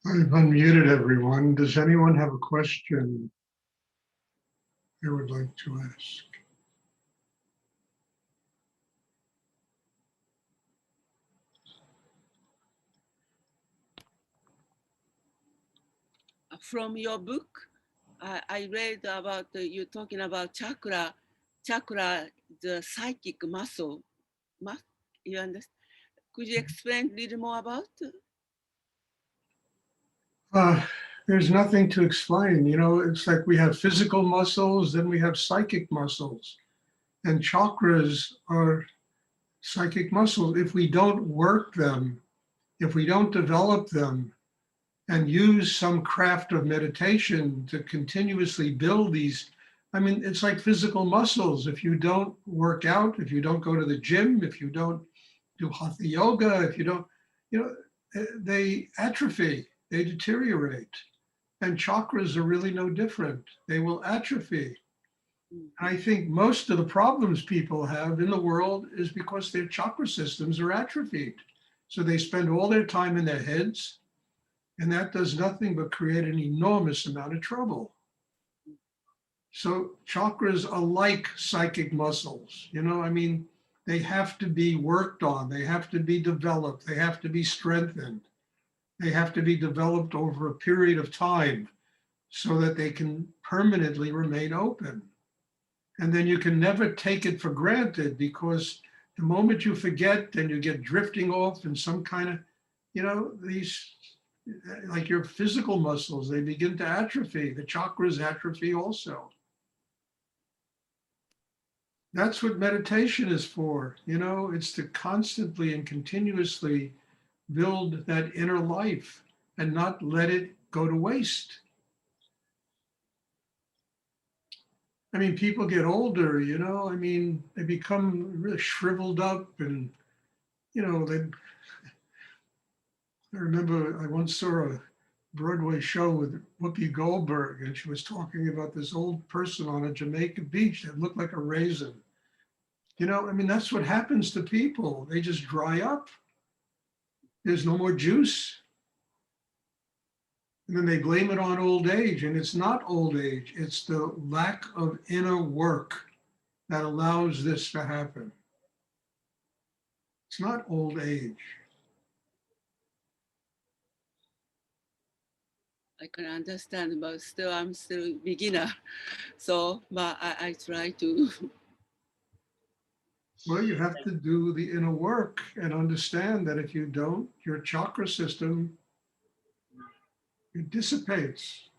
I've unmuted everyone. Does anyone have a question they would like to ask? From your book, I read about you talking about chakra, the psychic muscle. You understand? Could you explain a little more about? There's nothing to explain. It's like we have physical muscles, then we have psychic muscles. And chakras are psychic muscles. If we don't work them, if we don't develop them and use some craft of meditation to continuously build these, it's like physical muscles. If you don't work out, if you don't go to the gym, if you don't do hatha yoga, if you don't, they atrophy, they deteriorate. And chakras are really no different. They will atrophy. And I think most of the problems people have in the world is because their chakra systems are atrophied. So they spend all their time in their heads, and that does nothing but create an enormous amount of trouble. So chakras are like psychic muscles. They have to be worked on, they have to be developed, they have to be strengthened, they have to be developed over a period of time so that they can permanently remain open. And then you can never take it for granted, because the moment you forget, then you get drifting off in some kind of, these, like your physical muscles, they begin to atrophy. The chakras atrophy also. That's what meditation is for. It's to constantly and continuously build that inner life and not let it go to waste. People get older, they become really shriveled up and, I remember I once saw a Broadway show with Whoopi Goldberg, and she was talking about this old person on a Jamaica beach that looked like a raisin. That's what happens to people. They just dry up. There's no more juice. And then they blame it on old age, and it's not old age. It's the lack of inner work that allows this to happen. It's not old age. I can understand, but still, I'm still beginner. So, but I try to. Well, you have to do the inner work and understand that if you don't, your chakra system, it dissipates.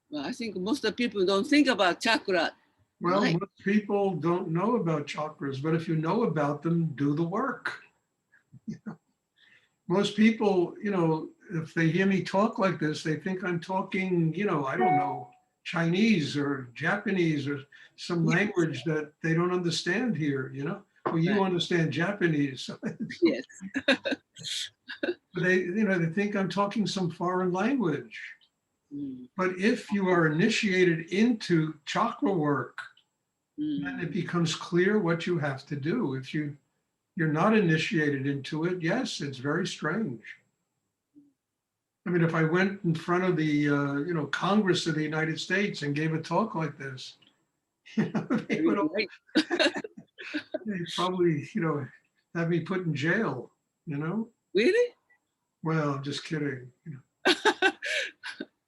Well, I think most of the people don't think about chakra. Well, Right. most people don't know about chakras, but if you know about them, do the work. Most people, if they hear me talk like this, they think I'm talking, I don't know, Chinese or Japanese or some language that they don't understand here, Well, you Right. understand Japanese. Yes. But they think I'm talking some foreign language. Mm. But if you are initiated into chakra work, then it becomes clear what you have to do. If you're not initiated into it, yes, it's very strange. If I went in front of the Congress of the United States and gave a talk like this, they would Right. they'd probably have me put in jail. Really? Well, I'm just kidding.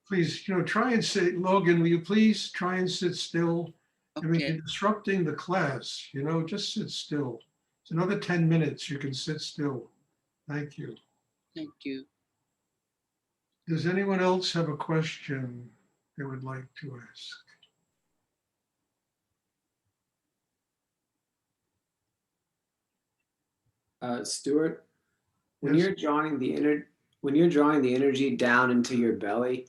Please, try and sit. Logan, will you please try and sit still? Okay. You're disrupting the class. Just sit still. It's another 10 minutes. You can sit still. Thank you. Thank you. Does anyone else have a question they would like to ask? Stuart, when Yes. you're drawing the energy down into your belly,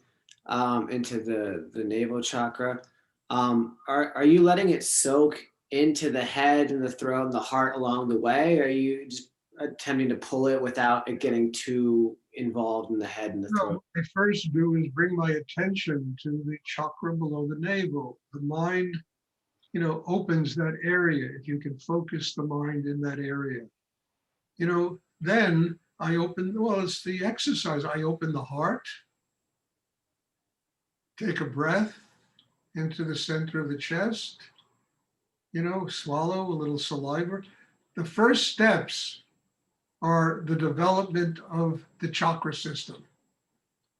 into the navel chakra, are you letting it soak into the head and the throat and the heart along the way? Or are you just attempting to pull it without it getting too involved in the head and the No, throat? what I first do is bring my attention to the chakra below the navel. The mind, opens that area. If you can focus the mind in that area, then I open, well, it's the exercise. I open the heart, take a breath into the center of the chest, swallow a little saliva. The first steps are the development of the chakra system.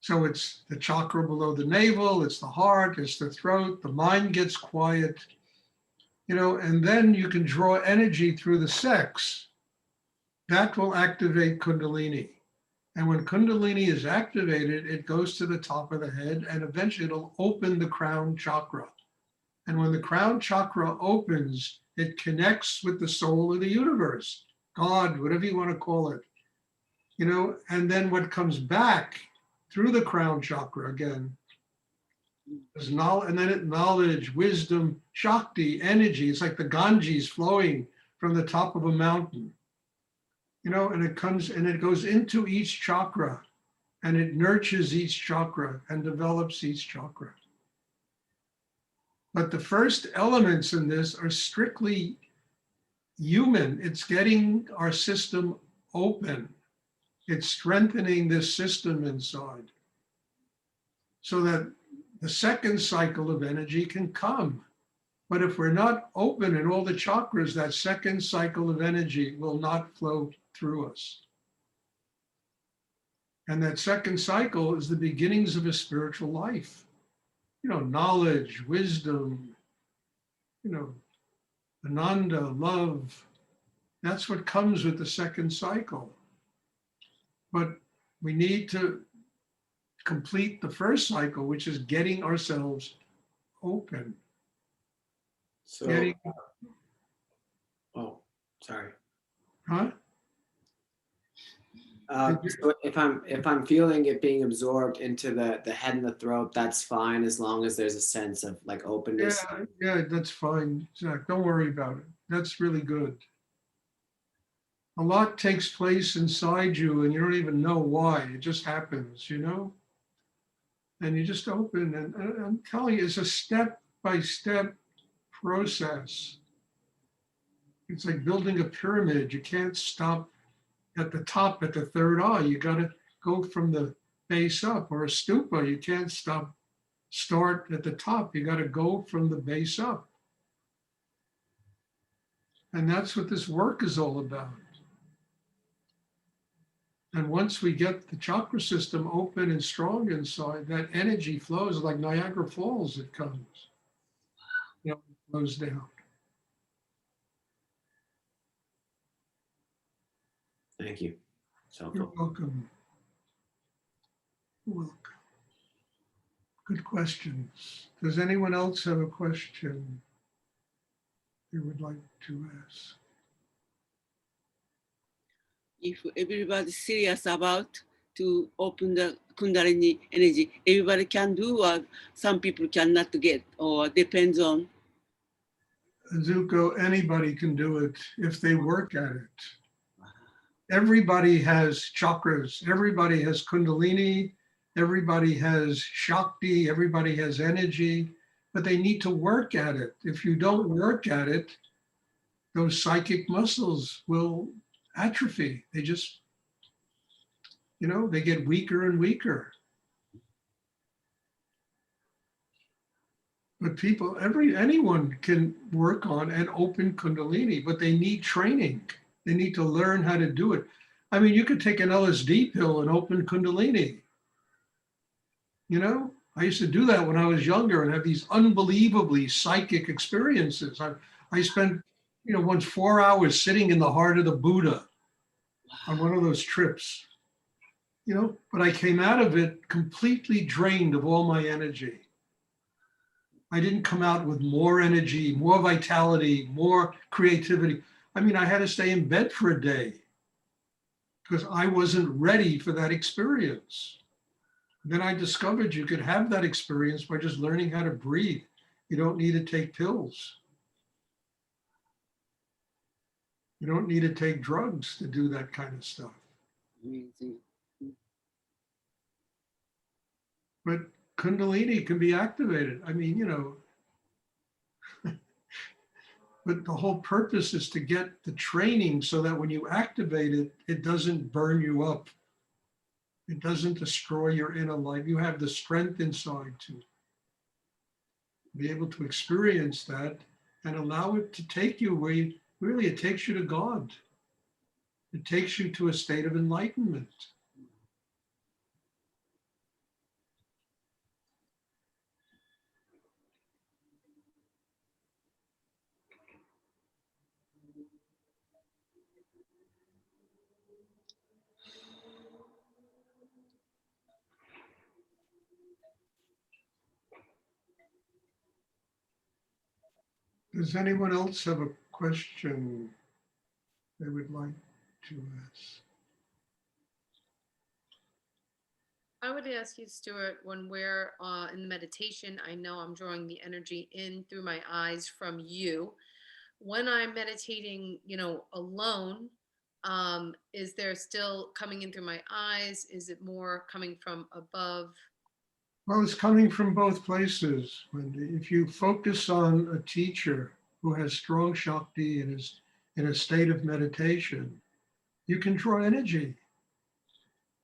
So it's the chakra below the navel, it's the heart, it's the throat, the mind gets quiet, and then you can draw energy through the sex. That will activate Kundalini. And when Kundalini is activated, it goes to the top of the head and eventually it'll open the crown chakra. And when the crown chakra opens, it connects with the soul of the universe, God, whatever you want to call it, and then what comes back through the crown chakra again is knowledge, and then knowledge, wisdom, Shakti, energy. It's like the Ganges flowing from the top of a mountain, and it comes and it goes into each chakra and it nurtures each chakra and develops each chakra. But the first elements in this are strictly human. It's getting our system open. It's strengthening this system inside so that the second cycle of energy can come. But if we're not open in all the chakras, that second cycle of energy will not flow through us. And that second cycle is the beginnings of a spiritual life. Knowledge, wisdom, Ananda, love. That's what comes with the second cycle. But we need to complete the first cycle, which is getting ourselves open. So, sorry. Huh? So if I'm feeling it being absorbed into the head and the throat, that's fine as long as there's a sense of like openness. Yeah, that's fine, Zach. Don't worry about it. That's really good. A lot takes place inside you and you don't even know why. It just happens, And you just open. And I'm telling you, it's a step-by-step process. It's like building a pyramid. You can't stop at the top at the third eye. You got to go from the base up, or a stupa. You can't start at the top. You got to go from the base up. And that's what this work is all about. And once we get the chakra system open and strong inside, that energy flows like Niagara Falls. It comes, flows down. Thank you. So You're welcome. You're welcome. Good questions. Does anyone else have a question they would like to ask? If everybody's serious about to open the Kundalini energy, everybody can do, or some people cannot get, or depends on. Zuko, anybody can do it if they work at it. Everybody has chakras, everybody has Kundalini, everybody has Shakti, everybody has energy, but they need to work at it. If you don't work at it, those psychic muscles will atrophy. They just, they get weaker and weaker. But anyone can work on and open Kundalini, but they need training. They need to learn how to do it. I mean, you could take an LSD pill and open Kundalini. I used to do that when I was younger and have these unbelievably psychic experiences. I spent, once 4 hours sitting in the heart of the Buddha on one of those trips, but I came out of it completely drained of all my energy. I didn't come out with more energy, more vitality, more creativity. I mean, I had to stay in bed for a day because I wasn't ready for that experience. Then I discovered you could have that experience by just learning how to breathe. You don't need to take pills. You don't need to take drugs to do that kind of stuff. Amazing. But Kundalini can be activated. I mean, but the whole purpose is to get the training so that when you activate it, it doesn't burn you up. It doesn't destroy your inner life. You have the strength inside be able to experience that and allow it to take you where you, really it takes you to God. It takes you to a state of enlightenment. Does anyone else have a question they would like to ask? I would ask you, Stuart, when we're in the meditation, I know I'm drawing the energy in through my eyes from you. When I'm meditating, alone, is there still coming in through my eyes? Is it more coming from above? Well, it's coming from both places, Wendy. If you focus on a teacher who has strong Shakti and is in a state of meditation, you can draw energy.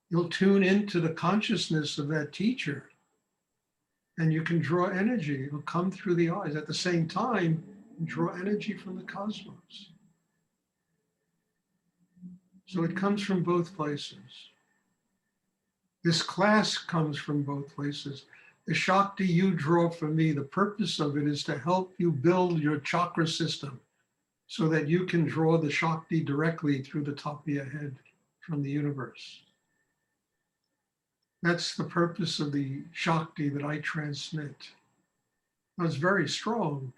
You'll tune into the consciousness of that teacher and you can draw energy. It'll come through the eyes. At the same time, you draw energy from the cosmos. So it comes from both places. This class comes from both places. The Shakti you draw from me, the purpose of it is to help you build your chakra system so that you can draw the Shakti directly through the top of your head from the universe. That's the purpose of the Shakti that I transmit. Now, it's very strong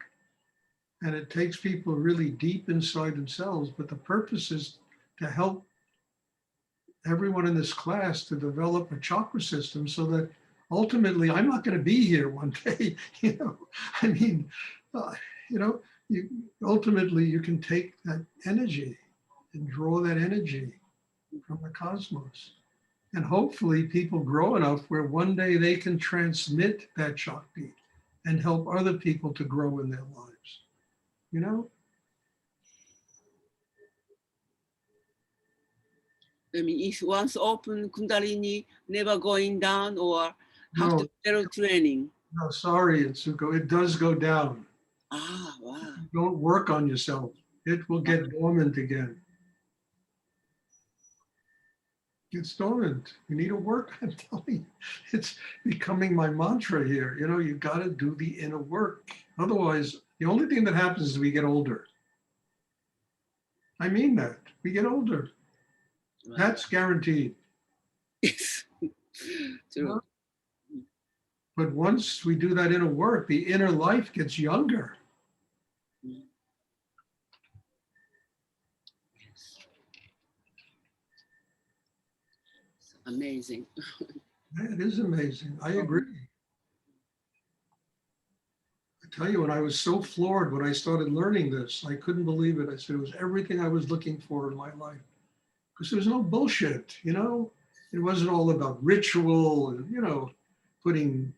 and it takes people really deep inside themselves, but the purpose is to help everyone in this class to develop a chakra system so that ultimately I'm not going to be here one day. Ultimately you can take that energy and draw that energy from the cosmos. And hopefully people grow enough where one day they can transmit that Shakti and help other people to grow in their lives. I mean, if once open Kundalini, never going down, or have No. to zero training. No, sorry, Itsuko, it does go down. Ah, wow. Don't work on yourself. It will get dormant again. It's dormant. You need to work. I'm telling you, it's becoming my mantra here. You got to do the inner work. Otherwise, the only thing that happens is we get older. I mean that. We get older. Wow. That's guaranteed. Yes. True. But once we do that inner work, the inner life gets younger. Amazing. It is amazing. I agree. I tell you, when I was so floored when I started learning this, I couldn't believe it. I said it was everything I was looking for in my life. Because there was no bullshit, It wasn't all about ritual and, putting,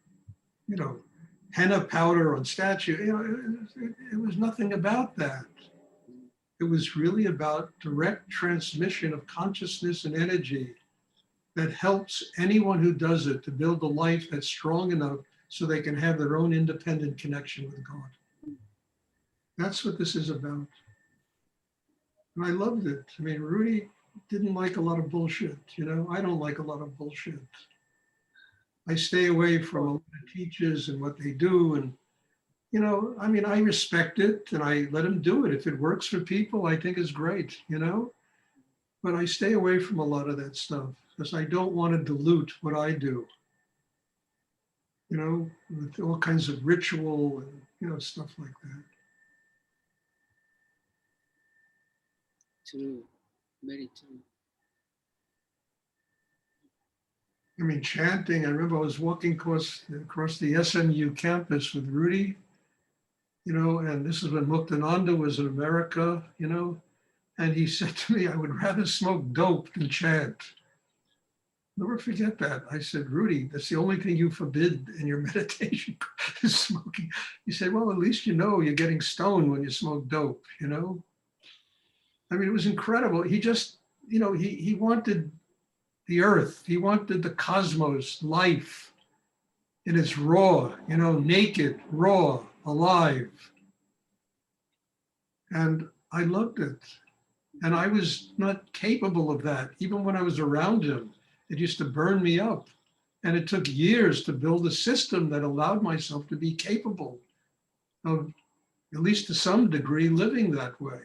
henna powder on statue. It was nothing about that. It was really about direct transmission of consciousness and energy that helps anyone who does it to build a life that's strong enough so they can have their own independent connection with God. That's what this is about. And I loved it. I mean, Rudy didn't like a lot of bullshit, I don't like a lot of bullshit. I stay away from a lot of teachers and what they do. And, I respect it and I let them do it. If it works for people, I think it's great, But I stay away from a lot of that stuff because I don't want to dilute what I do, with all kinds of ritual and, stuff like that. True. Very true. I mean, chanting, I remember I was walking across the SMU campus with Rudy, and this is when Muktananda was in America, and he said to me, I would rather smoke dope than chant. Never forget that. I said, Rudy, that's the only thing you forbid in your meditation is smoking. He said, well, at least you're getting stoned when you smoke dope, I mean, it was incredible. He just, he wanted the earth. He wanted the cosmos, life, in its raw, naked, raw, alive. And I loved it. And I was not capable of that. Even when I was around him, it used to burn me up. And it took years to build a system that allowed myself to be capable of, at least to some degree, living that way.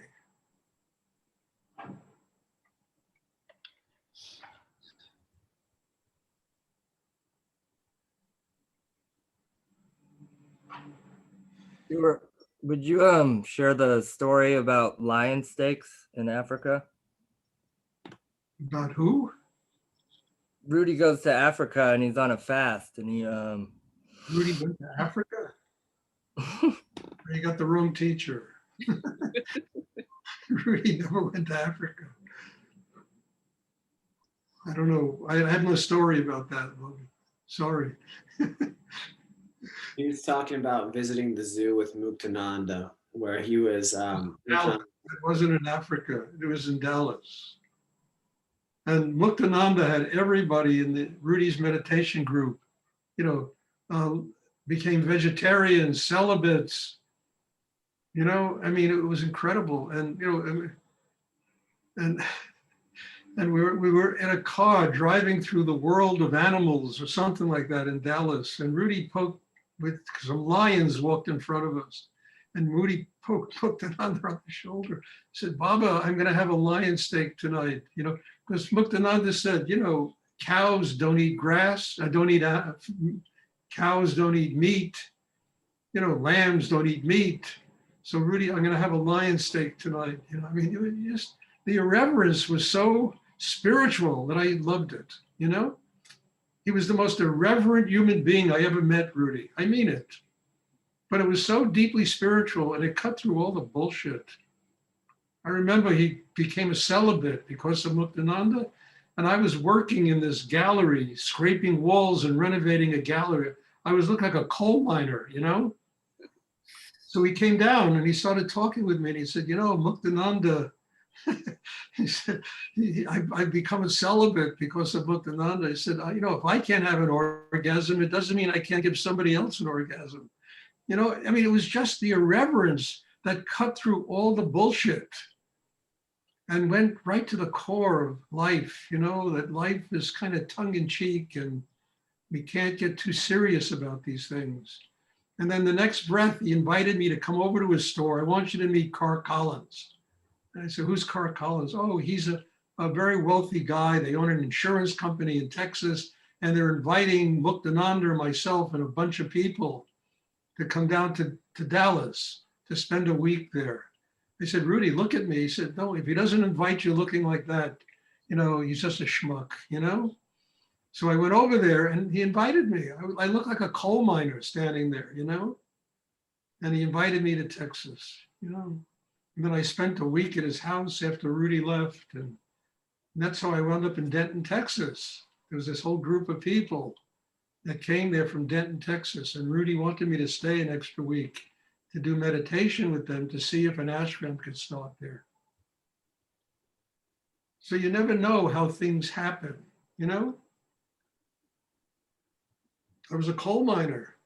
Stuart, would you share the story about lion steaks in Africa? About who? Rudy goes to Africa and he's on a fast and he Rudy went to Africa? You got the wrong teacher. Rudy never went to Africa. I don't know. I have no story about that. Sorry. He was talking about visiting the zoo with Muktananda, where he was. Dallas. It wasn't in Africa. It was in Dallas. And Muktananda had everybody in the Rudy's meditation group, became vegetarians, celibates. I mean, it was incredible. And and we were in a car driving through the world of animals or something like that in Dallas. And Rudy poked with some lions walked in front of us. And Rudy poked it on the shoulder. Said, "Baba, I'm going to have a lion steak tonight." Because Muktananda said, cows don't eat grass. Cows don't eat meat. Lambs don't eat meat. So Rudy, I'm going to have a lion steak tonight. I mean, it was just, the irreverence was so spiritual that I loved it. He was the most irreverent human being I ever met, Rudy. I mean it. But it was so deeply spiritual and it cut through all the bullshit. I remember he became a celibate because of Muktananda. And I was working in this gallery, scraping walls and renovating a gallery. I was looking like a coal miner, So he came down and he started talking with me and he said, Muktananda, he said, I've become a celibate because of Muktananda. He said, if I can't have an orgasm, it doesn't mean I can't give somebody else an orgasm. I mean, it was just the irreverence that cut through all the bullshit and went right to the core of life, that life is kind of tongue in cheek and we can't get too serious about these things. And then the next breath, he invited me to come over to his store. I want you to meet Carl Collins. And I said, who's Carl Collins? Oh, he's a very wealthy guy. They own an insurance company in Texas, and they're inviting Muktananda and myself and a bunch of people to come down to Dallas to spend a week there. I said, Rudy, look at me. He said, no, if he doesn't invite you looking like that, he's just a schmuck, So I went over there and he invited me. I looked like a coal miner standing there, and he invited me to Texas, And then I spent a week at his house after Rudy left. And that's how I wound up in Denton, Texas. There was this whole group of people that came there from Denton, Texas. And Rudy wanted me to stay an extra week to do meditation with them to see if an ashram could start there. So you never know how things happen, I was a coal miner.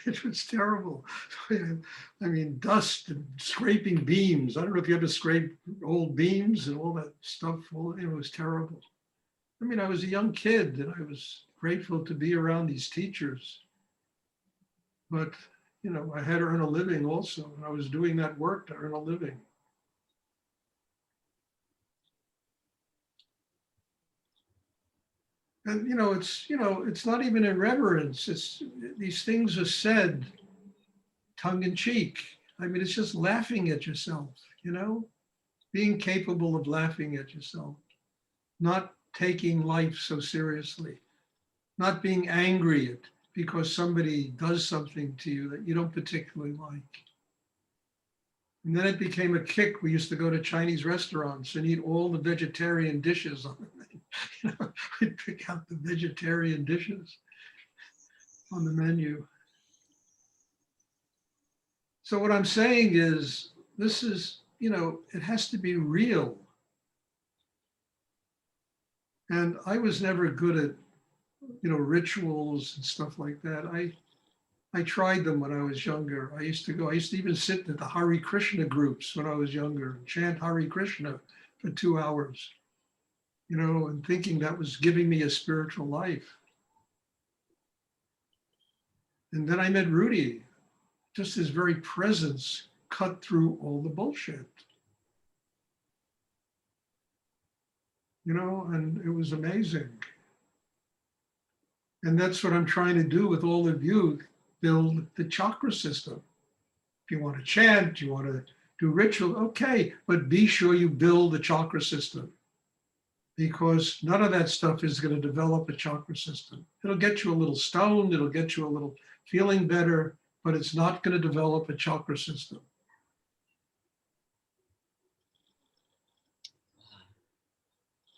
It was terrible. I mean, dust and scraping beams. I don't know if you ever scraped old beams and all that stuff. It was terrible. I mean, I was a young kid and I was grateful to be around these teachers. But, I had to earn a living also. And I was doing that work to earn a living. And, it's not even irreverence. It's these things are said tongue in cheek. I mean, it's just laughing at yourself, being capable of laughing at yourself, not taking life so seriously, not being angry because somebody does something to you that you don't particularly like. And then it became a kick. We used to go to Chinese restaurants and eat all the vegetarian dishes on the menu. We'd pick out the vegetarian dishes on the menu. So what I'm saying is, this is, it has to be real. And I was never good at rituals and stuff like that. I tried them when I was younger. I used to even sit at the Hare Krishna groups when I was younger and chant Hare Krishna for 2 hours, and thinking that was giving me a spiritual life. And then I met Rudy. Just his very presence cut through all the bullshit. And it was amazing. And that's what I'm trying to do with all of you, build the chakra system. If you want to chant, you want to do ritual, okay, but be sure you build the chakra system, because none of that stuff is going to develop a chakra system. It'll get you a little stoned, it'll get you a little feeling better, but it's not going to develop a chakra system.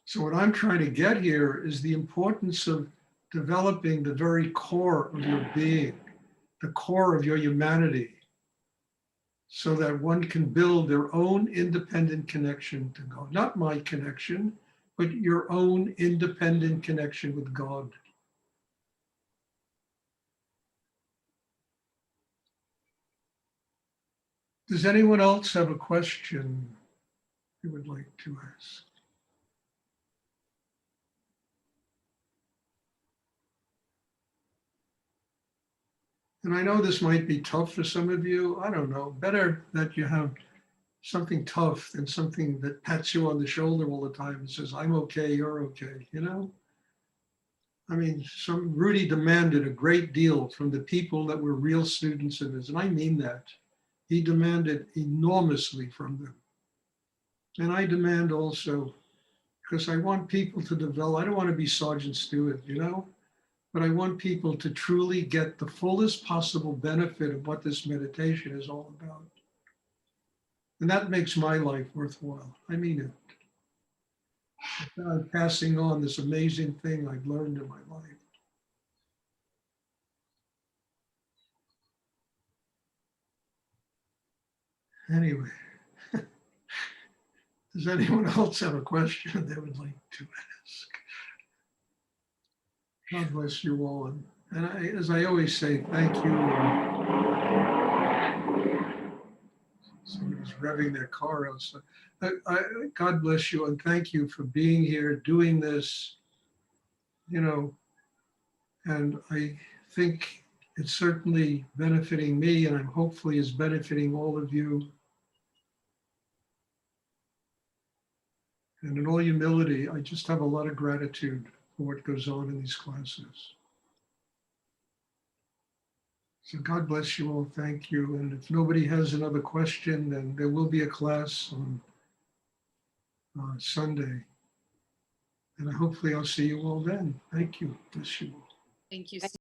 So what I'm trying to get here is the importance of developing the very core of your being, the core of your humanity, so that one can build their own independent connection to God. Not my connection, but your own independent connection with God. Does anyone else have a question you would like to ask? And I know this might be tough for some of you. I don't know. Better that you have something tough than something that pats you on the shoulder all the time and says, I'm okay, you're okay, I mean, Rudy demanded a great deal from the people that were real students of his, and I mean that. He demanded enormously from them. And I demand also, because I want people to develop, I don't want to be Sergeant Stuart, but I want people to truly get the fullest possible benefit of what this meditation is all about. And that makes my life worthwhile. I mean it. I'm passing on this amazing thing I've learned in my life. Anyway, does anyone else have a question they would like to ask? God bless you all. And as I always say, thank you. Somebody's revving their car outside. God bless you and thank you for being here, doing this, and I think it's certainly benefiting me, and I'm hopefully is benefiting all of you. And in all humility, I just have a lot of gratitude for what goes on in these classes. So God bless you all, thank you. And if nobody has another question, then there will be a class on Sunday. And hopefully I'll see you all then. Thank you, bless you all. Thank you.